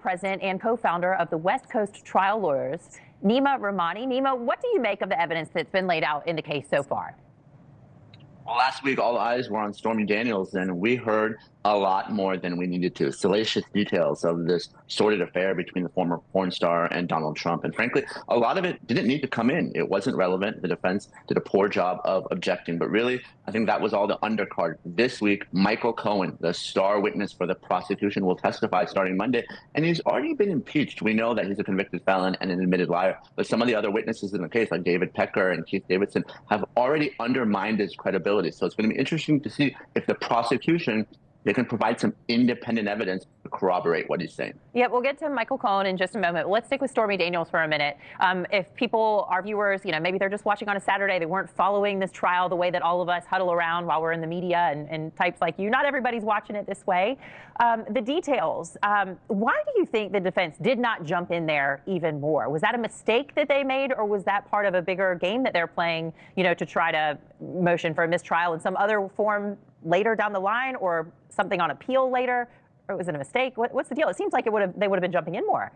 President and co-founder of the West Coast Trial Lawyers, Neama Rahmani. Neama, what do you make of the evidence that's been laid out in the case so far? Well, last week, all eyes were on Stormy Daniels, and we heard a lot more than we needed to. Salacious details of this sordid affair between the former porn star and Donald Trump. And frankly, a lot of it didn't need to come in. It wasn't relevant. The defense did a poor job of objecting. But really, I think that was all the undercard. This week, Michael Cohen, the star witness for the prosecution, will testify starting Monday. And he's already been impeached. We know that he's a convicted felon and an admitted liar. But some of the other witnesses in the case, like David Pecker and Keith Davidson, have already undermined his credibility. So it's going to be interesting to see if the prosecution, they can provide some independent evidence to corroborate what he's saying. Yeah, we'll get to Michael Cohen in just a moment. Let's stick with Stormy Daniels for a minute. If people, our viewers, maybe they're just watching on a Saturday, they weren't following this trial the way that all of us huddle around while we're in the media and types like you. Not everybody's watching it this way. The details, why do you think the defense did not jump in there even more? Was that a mistake that they made, or was that part of a bigger game that they're playing, to try to motion for a mistrial in some other form later down the line, or something on appeal later? Or was it a mistake? What's the deal? It seems like they would have been jumping in more.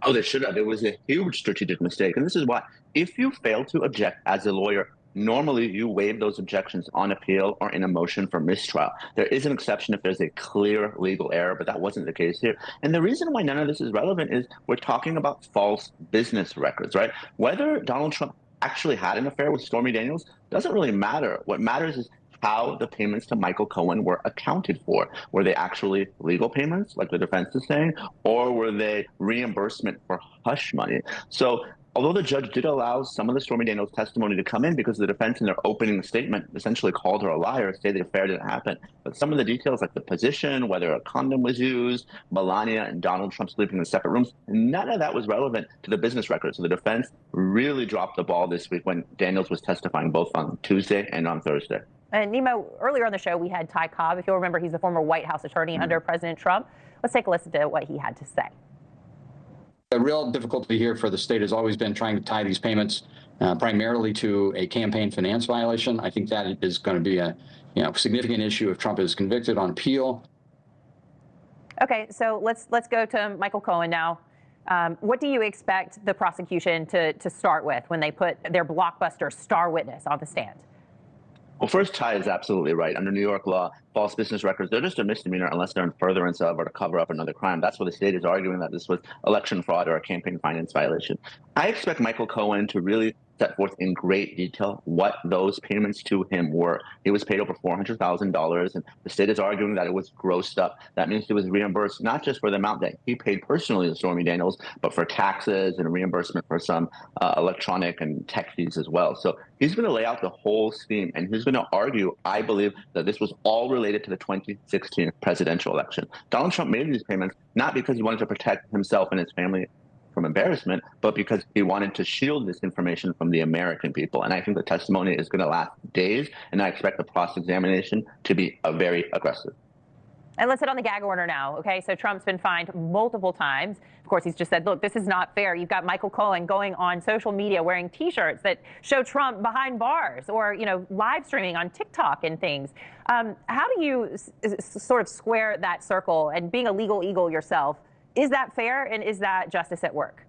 Oh, they should have. It was a huge strategic mistake. And this is why, if you fail to object as a lawyer, normally you waive those objections on appeal or in a motion for mistrial. There is an exception if there's a clear legal error, but that wasn't the case here. And the reason why none of this is relevant is we're talking about false business records, right? Whether Donald Trump actually had an affair with Stormy Daniels doesn't really matter. What matters is how the payments to Michael Cohen were accounted for. Were they actually legal payments, like the defense is saying, or were they reimbursement for hush money? So although the judge did allow some of the Stormy Daniels testimony to come in because the defense in their opening statement essentially called her a liar, say the affair didn't happen, but some of the details like the position, whether a condom was used, Melania and Donald Trump sleeping in separate rooms, none of that was relevant to the business record. So the defense really dropped the ball this week when Daniels was testifying both on Tuesday and on Thursday. And Neama, earlier on the show, we had Ty Cobb. If you'll remember, he's a former White House attorney under President Trump. Let's take a listen to what he had to say. The real difficulty here for the state has always been trying to tie these payments primarily to a campaign finance violation. I think that is going to be a significant issue if Trump is convicted on appeal. Okay, so let's go to Michael Cohen now. What do you expect the prosecution to start with when they put their blockbuster star witness on the stand? Well, first, Ty is absolutely right. Under New York law, false business records, they're just a misdemeanor unless they're in furtherance of or to cover up another crime. That's why the state is arguing that this was election fraud or a campaign finance violation. I expect Michael Cohen to really set forth in great detail what those payments to him were. He was paid over $400,000, and the state is arguing that it was grossed up. That means he was reimbursed not just for the amount that he paid personally to Stormy Daniels, but for taxes and reimbursement for some electronic and tech fees as well. So he's going to lay out the whole scheme, and he's going to argue, I believe, that this was all related to the 2016 presidential election. Donald Trump made these payments not because he wanted to protect himself and his family from embarrassment, but because he wanted to shield this information from the American people. And I think the testimony is going to last days, and I expect the cross-examination to be very aggressive. And let's hit on the gag order now, okay? So Trump's been fined multiple times. Of course, he's just said, look, this is not fair. You've got Michael Cohen going on social media wearing T-shirts that show Trump behind bars or, live streaming on TikTok and things. How do you sort of square that circle? And being a legal eagle yourself, is that fair, and is that justice at work?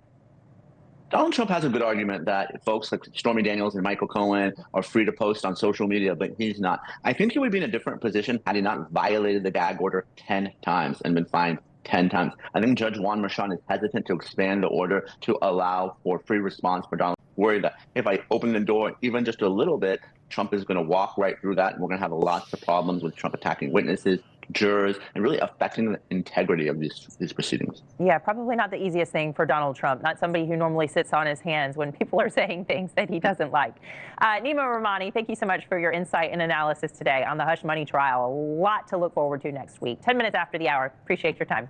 Donald Trump has a good argument that folks like Stormy Daniels and Michael Cohen are free to post on social media, but he's not. I think he would be in a different position had he not violated the gag order 10 times and been fined 10 times. I think Judge Juan Merchan is hesitant to expand the order to allow for free response for Donald. Worried that if I open the door even just a little bit, Trump is going to walk right through that, and we're going to have lots of problems with Trump attacking witnesses, jurors, and really affecting the integrity of these proceedings. Yeah, probably not the easiest thing for Donald Trump, not somebody who normally sits on his hands when people are saying things that he doesn't like. Neama Rahmani, thank you so much for your insight and analysis today on the hush money trial. A lot to look forward to next week. 10 minutes after the hour. Appreciate your time.